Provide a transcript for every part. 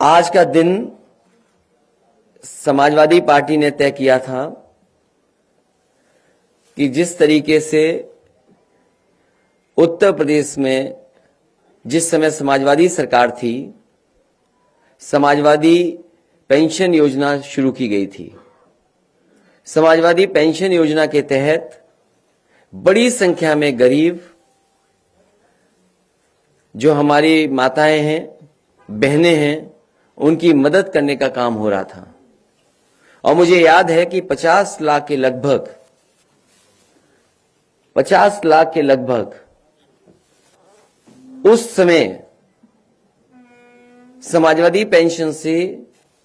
आज का दिन समाजवादी पार्टी ने तय किया था कि जिस तरीके से उत्तर प्रदेश में जिस समय समाजवादी सरकार थी, समाजवादी पेंशन योजना शुरू की गई थी। समाजवादी पेंशन योजना के तहत बड़ी संख्या में गरीब जो हमारी माताएं हैं, बहनें हैं, उनकी मदद करने का काम हो रहा था। और मुझे याद है कि 50 लाख के लगभग उस समय समाजवादी पेंशन से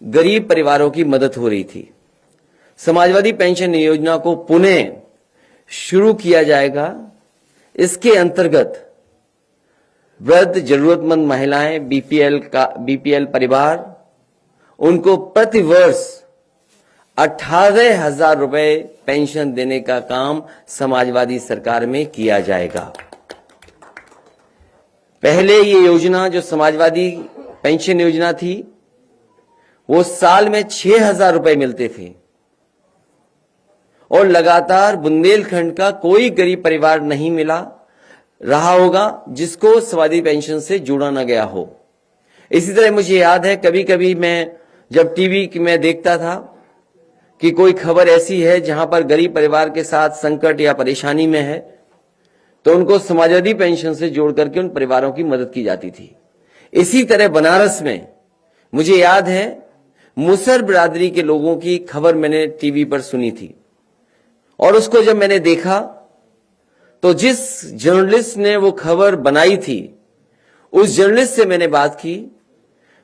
गरीब परिवारों की मदद हो रही थी। समाजवादी पेंशन योजना को पुनः शुरू किया जाएगा। इसके अंतर्गत वृद्ध जरूरतमंद महिलाएं, बीपीएल परिवार, उनको प्रतिवर्ष 18,000 रुपए पेंशन देने का काम समाजवादी सरकार में किया जाएगा। पहले ये योजना जो समाजवादी पेंशन योजना थी, वो साल में 6,000 रुपए मिलते थे और लगातार बुंदेलखंड का कोई गरीब परिवार नहीं मिला रहा होगा जिसको समाजवादी पेंशन से जोड़ा न गया हो। इसी तरह मुझे याद है कभी कभी मैं जब टीवी में देखता था कि कोई खबर ऐसी है जहां पर गरीब परिवार के साथ संकट या परेशानी में है, तो उनको समाजवादी पेंशन से जोड़ करके उन परिवारों की मदद की जाती थी। इसी तरह बनारस में मुझे याद है मुसहर बिरादरी के लोगों की खबर मैंने टीवी पर सुनी थी और उसको जब मैंने देखा तो जिस जर्नलिस्ट ने वो खबर बनाई थी, उस जर्नलिस्ट से मैंने बात की।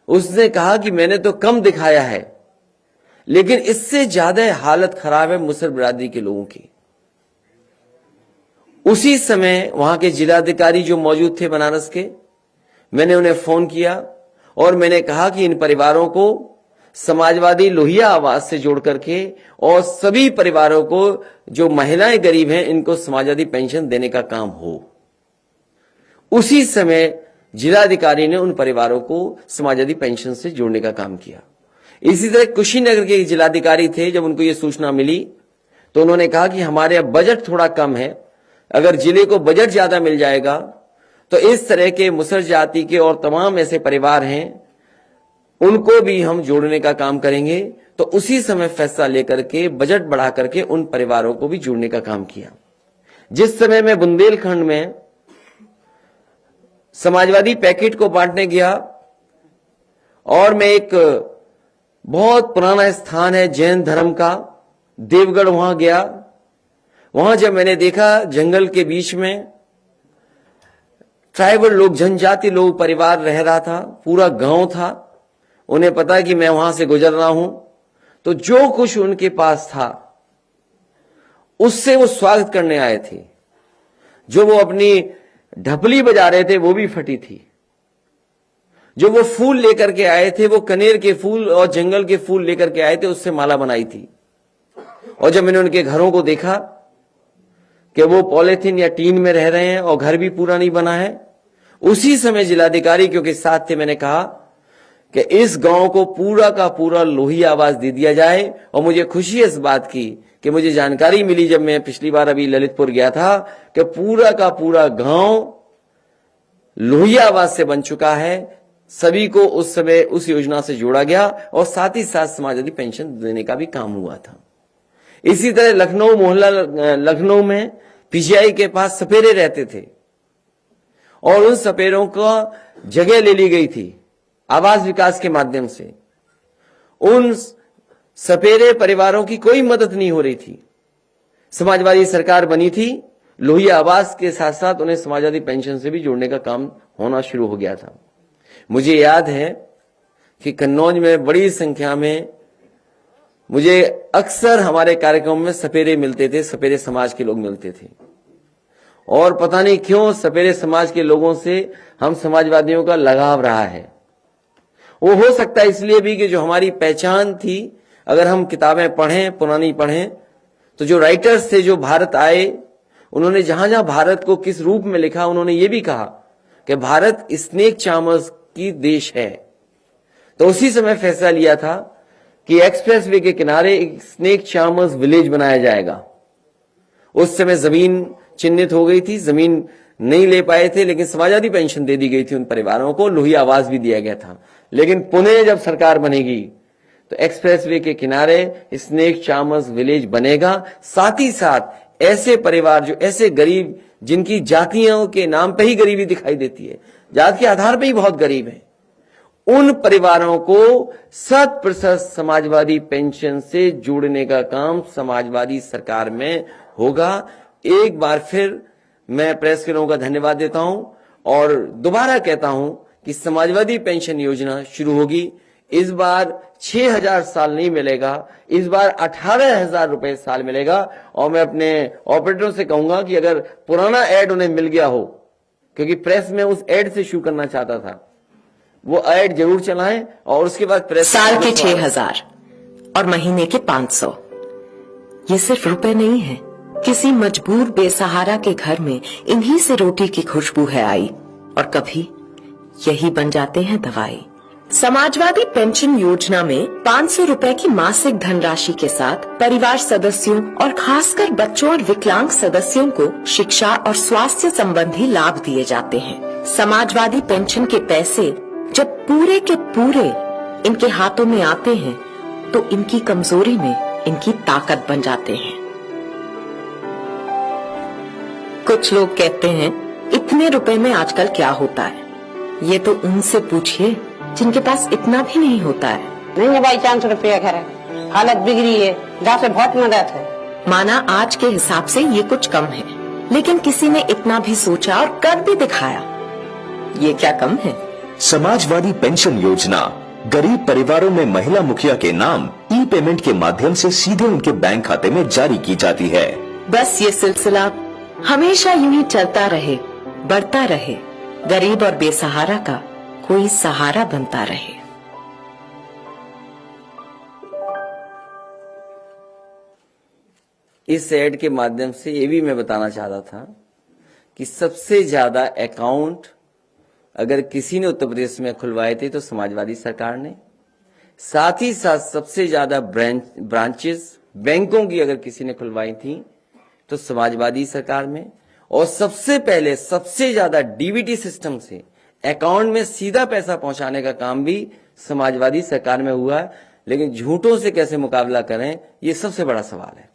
उसने कहा कि मैंने तो कम दिखाया है, लेकिन इससे ज्यादा हालत खराब है मुसहर बिरादरी के लोगों की। उसी समय वहां के जिलाधिकारी जो मौजूद थे बनारस के, मैंने उन्हें फोन किया और मैंने कहा कि इन परिवारों को समाजवादी लोहिया आवास से जोड़ करके और सभी परिवारों को जो महिलाएं गरीब हैं इनको समाजवादी पेंशन देने का काम हो। उसी समय जिलाधिकारी ने उन परिवारों को समाजवादी पेंशन से जोड़ने का काम किया। इसी तरह कुशीनगर के जिलाधिकारी थे, जब उनको ये सूचना मिली तो उन्होंने कहा कि हमारे अब बजट थोड़ा कम है, अगर जिले को बजट ज्यादा मिल जाएगा तो इस तरह के मुसहर जाति के और तमाम ऐसे परिवार हैं उनको भी हम जोड़ने का काम करेंगे। तो उसी समय फैसला लेकर के बजट बढ़ा करके उन परिवारों को भी जोड़ने का काम किया। जिस समय मैं बुंदेलखंड में समाजवादी पैकेट को बांटने गया और मैं एक बहुत पुराना स्थान है जैन धर्म का, देवगढ़, वहां गया। वहां जब मैंने देखा जंगल के बीच में ट्राइबल लोग, जनजाति लोग परिवार रह रहा था, पूरा गांव था। उन्हें पता कि मैं वहां से गुजर रहा हूं, तो जो कुछ उनके पास था उससे वो स्वागत करने आए थे। जो वो अपनी ढपली बजा रहे थे वो भी फटी थी। जो वो फूल लेकर के आए थे, वो कनेर के फूल और जंगल के फूल लेकर के आए थे, उससे माला बनाई थी। और जब मैंने उनके घरों को देखा कि वो पॉलिथीन या टीन में रह रहे हैं और घर भी पूरा नहीं बना है, उसी समय जिलाधिकारी क्योंकि साथ थे, मैंने कहा कि इस गांव को पूरा का पूरा लोहिया आवास दे दिया जाए। और मुझे खुशी है इस बात की कि मुझे जानकारी मिली जब मैं पिछली बार अभी ललितपुर गया था कि पूरा का पूरा गांव लोहिया आवास से बन चुका है। सभी को उस समय उस योजना से जोड़ा गया और साथ ही साथ समाजवादी पेंशन देने का भी काम हुआ था। इसी तरह लखनऊ में पीजीआई के पास सपेरे रहते थे और उन सपेरों को जगह ले ली गई थी आवास विकास के माध्यम से। उन सपेरे परिवारों की कोई मदद नहीं हो रही थी। समाजवादी सरकार बनी थी, लोहिया आवास के साथ साथ उन्हें समाजवादी पेंशन से भी जोड़ने का काम होना शुरू हो गया था। मुझे याद है कि कन्नौज में बड़ी संख्या में मुझे अक्सर हमारे कार्यक्रम में सपेरे मिलते थे, सपेरे समाज के लोग मिलते थे। और पता नहीं क्यों सपेरे समाज के लोगों से हम समाजवादियों का लगाव रहा है। वो हो सकता है इसलिए भी कि जो हमारी पहचान थी, अगर हम किताबें पढ़ें, पुरानी पढ़ें, तो जो राइटर्स थे जो भारत आए, उन्होंने जहां जहां भारत को किस रूप में लिखा, उन्होंने ये भी कहा कि भारत स्नेक चार्मर्स की देश है। तो उसी समय फैसला लिया था कि एक्सप्रेसवे के किनारे एक स्नेक चार्मर्स विलेज बनाया जाएगा। उस समय जमीन चिन्हित हो गई थी, जमीन नहीं ले पाए थे, लेकिन समाजवादी पेंशन दे दी गई थी उन परिवारों को, लोही आवाज भी दिया गया था। लेकिन पुणे जब सरकार बनेगी तो एक्सप्रेसवे के किनारे स्नेक चार्मर्स विलेज बनेगा। साथ ही साथ ऐसे परिवार जो ऐसे गरीब, जिनकी जातियों के नाम पे ही गरीबी दिखाई देती है, जात के आधार पे ही बहुत गरीब है, उन परिवारों को 100% समाजवादी पेंशन से जोड़ने का काम समाजवादी सरकार में होगा। एक बार फिर मैं प्रेस के लोगों का धन्यवाद देता हूं और दोबारा कहता हूं कि समाजवादी पेंशन योजना शुरू होगी। इस बार 6,000 साल नहीं मिलेगा, इस बार 18,000 रुपए साल मिलेगा। और मैं अपने ऑपरेटरों से कहूंगा कि अगर पुराना एड उन्हें मिल गया हो, क्योंकि प्रेस में उस एड से शुरू करना चाहता था, वो एड जरूर चलाएं और उसके बाद प्रेस साल के 6,000 और महीने के 500। ये सिर्फ रुपए नहीं है, किसी मजबूर बेसहारा के घर में इन्हीं से रोटी की खुशबू है आई, और कभी यही बन जाते हैं दवाई। समाजवादी पेंशन योजना में 500 रुपए की मासिक धनराशि के साथ परिवार सदस्यों और खासकर बच्चों और विकलांग सदस्यों को शिक्षा और स्वास्थ्य संबंधी लाभ दिए जाते हैं। समाजवादी पेंशन के पैसे जब पूरे के पूरे इनके हाथों में आते हैं तो इनकी कमजोरी में इनकी ताकत बन जाते हैं। कुछ लोग कहते हैं इतने रुपए में आजकल क्या होता है, ये तो उनसे पूछिए जिनके पास इतना भी नहीं होता है। नहीं है भाई, 500 रुपया घर है, हालत बिगड़ी है, जहाँ से बहुत मदद है। माना आज के हिसाब से ये कुछ कम है, लेकिन किसी ने इतना भी सोचा और कर भी दिखाया। ये क्या कम है? समाजवादी पेंशन योजना गरीब परिवारों में महिला मुखिया के नाम ई पेमेंट के माध्यम से सीधे उनके बैंक खाते में जारी की जाती है। बस ये सिलसिला हमेशा यूं ही चलता रहे, बढ़ता रहे, गरीब और बेसहारा का कोई सहारा बनता रहे। इस एड के माध्यम से ये भी मैं बताना चाहता था कि सबसे ज्यादा अकाउंट अगर किसी ने उत्तर प्रदेश में खुलवाए थे तो समाजवादी सरकार ने। साथ ही साथ सबसे ज्यादा ब्रांचेस बैंकों की अगर किसी ने खुलवाई थी तो समाजवादी सरकार में। और सबसे पहले सबसे ज्यादा डीबीटी सिस्टम से अकाउंट में सीधा पैसा पहुंचाने का काम भी समाजवादी सरकार में हुआ है। लेकिन झूठों से कैसे मुकाबला करें, ये सबसे बड़ा सवाल है।